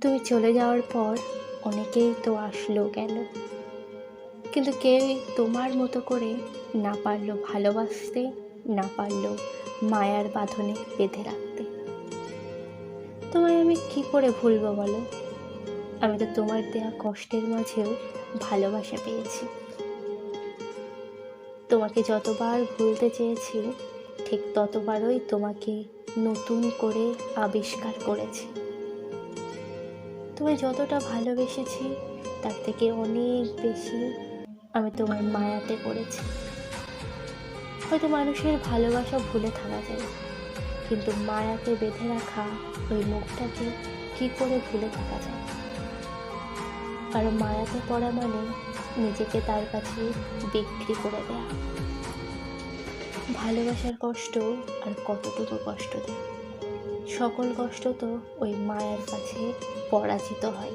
তুমি চলে যাওয়ার পর অনেকেই তো আসলো গেল, কিন্তু কেউই তোমার মতো করে না পারলো ভালোবাসতে, না পারলো মায়ার বাঁধনে বেঁধে রাখতে। তোমায় আমি কি করে ভুলবো বলো? আমি তো তোমার দেয়া কষ্টের মাঝেও ভালোবাসা পেয়েছি। তোমাকে যতবার ভুলতে চেয়েছি, ঠিক ততবারই তোমাকে নতুন করে আবিষ্কার করেছি। তোমায় যতটা ভালোবেসেছি তার থেকে অনেক বেশি আমি তোমার মায়াতে পড়েছি। হয়তো মানুষের ভালোবাসা ভুলে থাকা যায়, কিন্তু মায়াতে বেঁধে রাখা ওই মুখটাকে কি করে ভুলে থাকা যায়? কারণ মায়াতে পড়া মানে নিজেকে তার কাছে বিক্রি করে দেয়া। ভালোবাসার কষ্ট আর কতটুকু কষ্ট দেয়, সকল কষ্ট তো ওই মায়ার কাছে পরাজিত হয়।